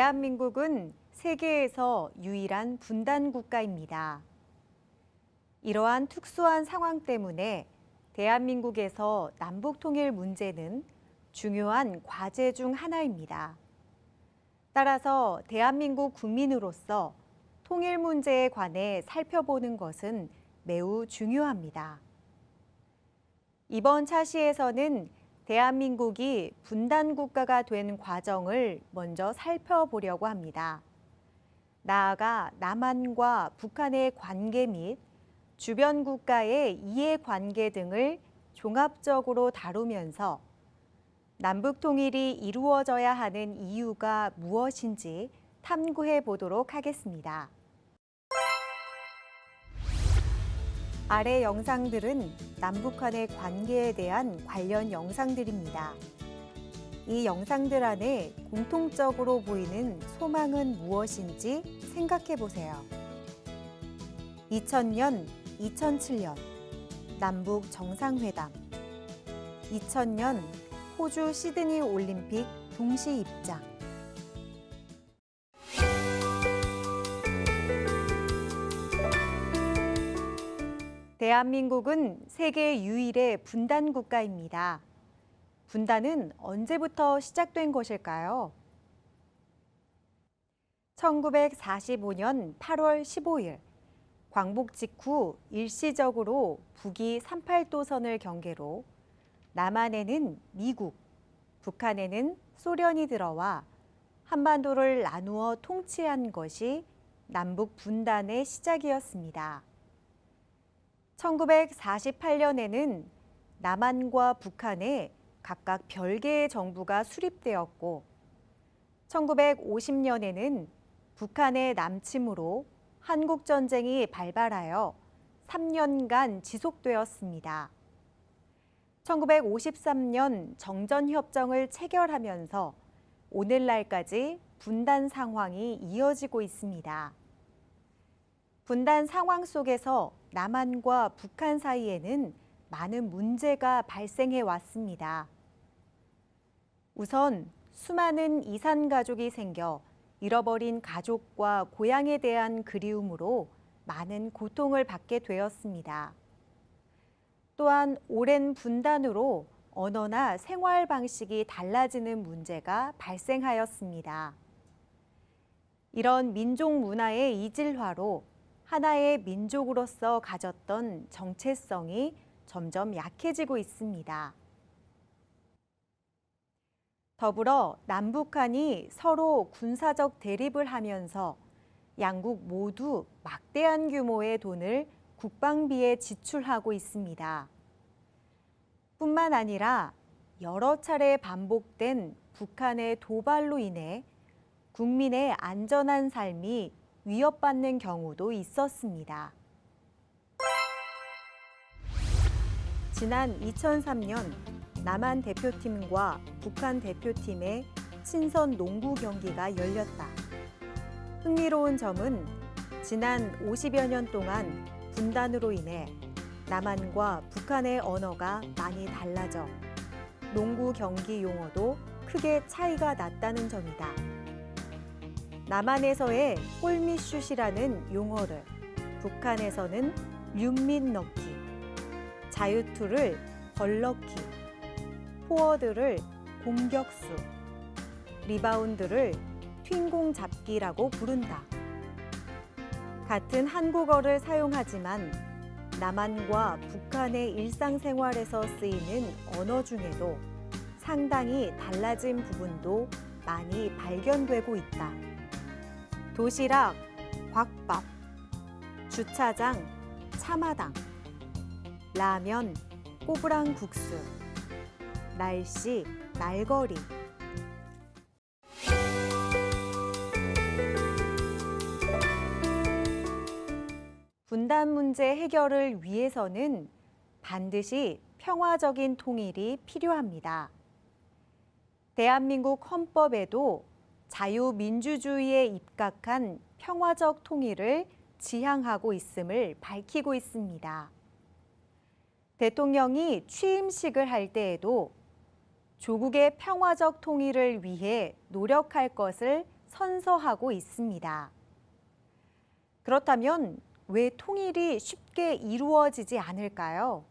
대한민국은 세계에서 유일한 분단 국가입니다. 이러한 특수한 상황 때문에 대한민국에서 남북 통일 문제는 중요한 과제 중 하나입니다. 따라서 대한민국 국민으로서 통일 문제에 관해 살펴보는 것은 매우 중요합니다. 이번 차시에서는 대한민국이 분단 국가가 된 과정을 먼저 살펴보려고 합니다. 나아가 남한과 북한의 관계 및 주변 국가의 이해관계 등을 종합적으로 다루면서 남북 통일이 이루어져야 하는 이유가 무엇인지 탐구해 보도록 하겠습니다. 아래 영상들은 남북한의 관계에 대한 관련 영상들입니다. 이 영상들 안에 공통적으로 보이는 소망은 무엇인지 생각해 보세요. 2000년, 2007년 남북 정상회담, 2000년 호주 시드니 올림픽 동시 입장, 대한민국은 세계 유일의 분단 국가입니다. 분단은 언제부터 시작된 것일까요? 1945년 8월 15일, 광복 직후 일시적으로 북위 38도선을 경계로 남한에는 미국, 북한에는 소련이 들어와 한반도를 나누어 통치한 것이 남북 분단의 시작이었습니다. 1948년에는 남한과 북한에 각각 별개의 정부가 수립되었고 1950년에는 북한의 남침으로 한국전쟁이 발발하여 3년간 지속되었습니다. 1953년 정전협정을 체결하면서 오늘날까지 분단 상황이 이어지고 있습니다. 분단 상황 속에서 남한과 북한 사이에는 많은 문제가 발생해 왔습니다. 우선 수많은 이산 가족이 생겨 잃어버린 가족과 고향에 대한 그리움으로 많은 고통을 받게 되었습니다. 또한 오랜 분단으로 언어나 생활 방식이 달라지는 문제가 발생하였습니다. 이런 민족 문화의 이질화로 하나의 민족으로서 가졌던 정체성이 점점 약해지고 있습니다. 더불어 남북한이 서로 군사적 대립을 하면서 양국 모두 막대한 규모의 돈을 국방비에 지출하고 있습니다. 뿐만 아니라 여러 차례 반복된 북한의 도발로 인해 국민의 안전한 삶이 위협받는 경우도 있었습니다. 지난 2003년 남한 대표팀과 북한 대표팀의 친선 농구 경기가 열렸다. 흥미로운 점은 지난 50여 년 동안 분단으로 인해 남한과 북한의 언어가 많이 달라져 농구 경기 용어도 크게 차이가 났다는 점이다. 남한에서의 골밑슛이라는 용어를 북한에서는 륜밑 넣기, 자유투를 벌넣기, 포워드를 공격수, 리바운드를 휜공 잡기라고 부른다. 같은 한국어를 사용하지만 남한과 북한의 일상생활에서 쓰이는 언어 중에도 상당히 달라진 부분도 많이 발견되고 있다. 도시락, 곽밥, 주차장, 차마당, 라면, 꼬부랑 국수, 날씨, 날거리. 분단 문제 해결을 위해서는 반드시 평화적인 통일이 필요합니다. 대한민국 헌법에도 자유민주주의에 입각한 평화적 통일을 지향하고 있음을 밝히고 있습니다. 대통령이 취임식을 할 때에도 조국의 평화적 통일을 위해 노력할 것을 선서하고 있습니다. 그렇다면 왜 통일이 쉽게 이루어지지 않을까요?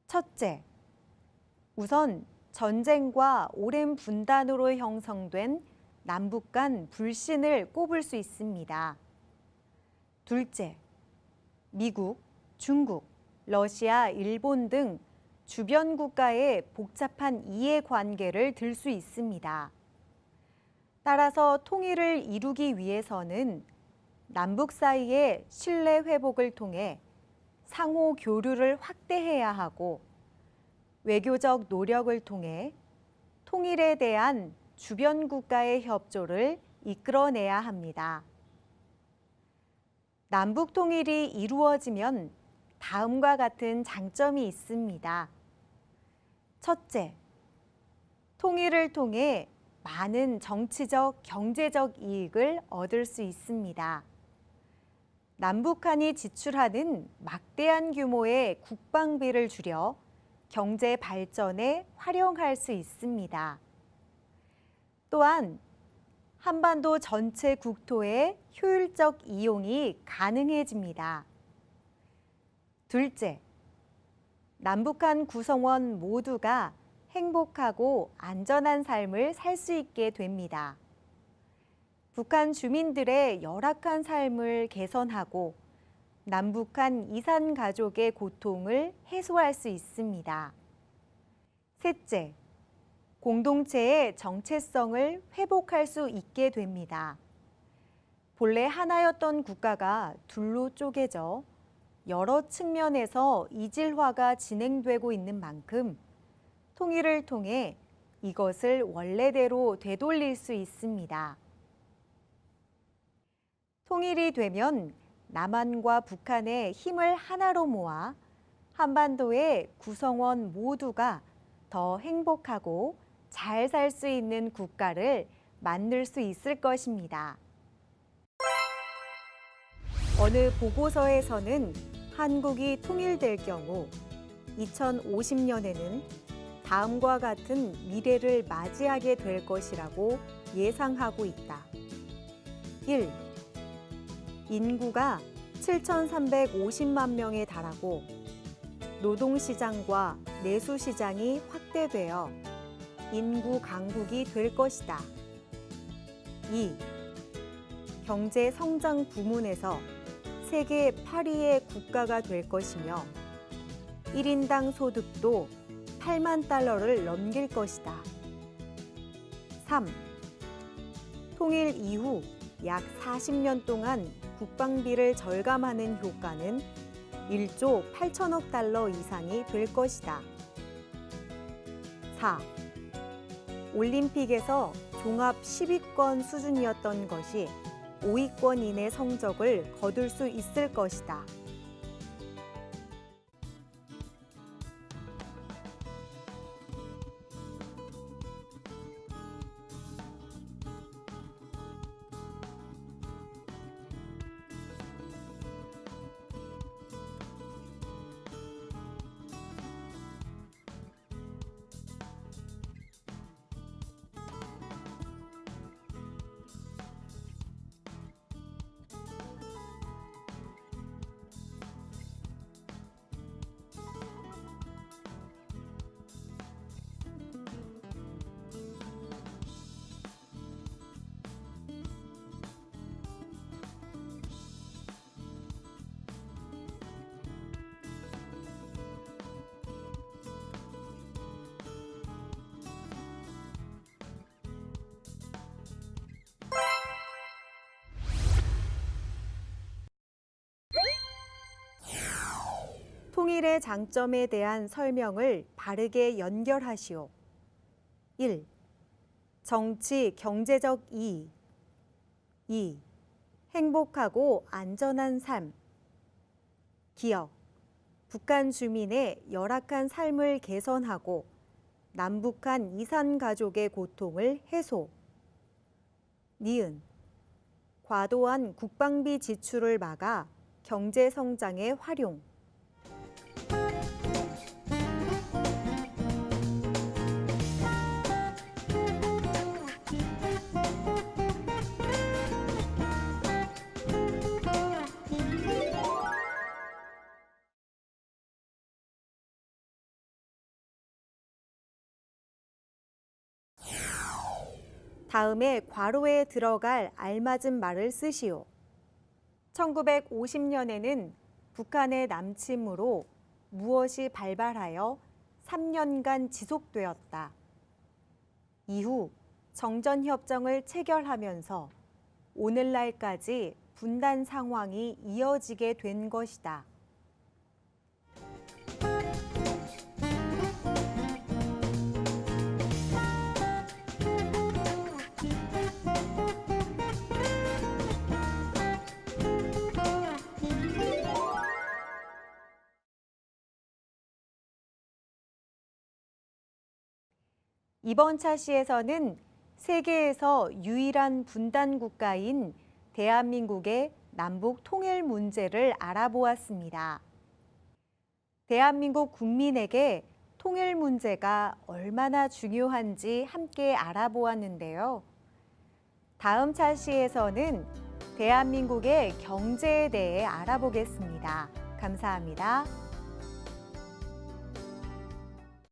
첫째, 우선 전쟁과 오랜 분단으로 형성된 남북 간 불신을 꼽을 수 있습니다. 둘째, 미국, 중국, 러시아, 일본 등 주변 국가의 복잡한 이해관계를 들 수 있습니다. 따라서 통일을 이루기 위해서는 남북 사이의 신뢰 회복을 통해 상호 교류를 확대해야 하고 외교적 노력을 통해 통일에 대한 주변 국가의 협조를 이끌어내야 합니다. 남북 통일이 이루어지면 다음과 같은 장점이 있습니다. 첫째, 통일을 통해 많은 정치적, 경제적 이익을 얻을 수 있습니다. 남북한이 지출하는 막대한 규모의 국방비를 줄여 경제 발전에 활용할 수 있습니다. 또한 한반도 전체 국토의 효율적 이용이 가능해집니다. 둘째, 남북한 구성원 모두가 행복하고 안전한 삶을 살 수 있게 됩니다. 북한 주민들의 열악한 삶을 개선하고 남북한 이산 가족의 고통을 해소할 수 있습니다. 셋째, 공동체의 정체성을 회복할 수 있게 됩니다. 본래 하나였던 국가가 둘로 쪼개져 여러 측면에서 이질화가 진행되고 있는 만큼 통일을 통해 이것을 원래대로 되돌릴 수 있습니다. 통일이 되면 남한과 북한의 힘을 하나로 모아 한반도의 구성원 모두가 더 행복하고 잘 살 수 있는 국가를 만들 수 있을 것입니다. 어느 보고서에서는 한국이 통일될 경우 2050년에는 다음과 같은 미래를 맞이하게 될 것이라고 예상하고 있다. 1. 인구가 7,350만 명에 달하고 노동시장과 내수시장이 확대되어 인구 강국이 될 것이다. 2. 경제 성장 부문에서 세계 8위의 국가가 될 것이며 1인당 소득도 8만 달러를 넘길 것이다. 3. 통일 이후 약 40년 동안 국방비를 절감하는 효과는 1조 8천억 달러 이상이 될 것이다. 4. 올림픽에서 종합 10위권 수준이었던 것이 5위권 이내 성적을 거둘 수 있을 것이다. 통일의 장점에 대한 설명을 바르게 연결하시오. 1. 정치, 경제적 이익. 2. 행복하고 안전한 삶. 기억. 북한 주민의 열악한 삶을 개선하고 남북한 이산 가족의 고통을 해소. 니은. 과도한 국방비 지출을 막아 경제 성장에 활용. 다음에 괄호에 들어갈 알맞은 말을 쓰시오. 1950년에는 북한의 남침으로 무엇이 발발하여 3년간 지속되었다. 이후 정전협정을 체결하면서 오늘날까지 분단 상황이 이어지게 된 것이다. 이번 차시에서는 세계에서 유일한 분단 국가인 대한민국의 남북 통일 문제를 알아보았습니다. 대한민국 국민에게 통일 문제가 얼마나 중요한지 함께 알아보았는데요. 다음 차시에서는 대한민국의 경제에 대해 알아보겠습니다. 감사합니다.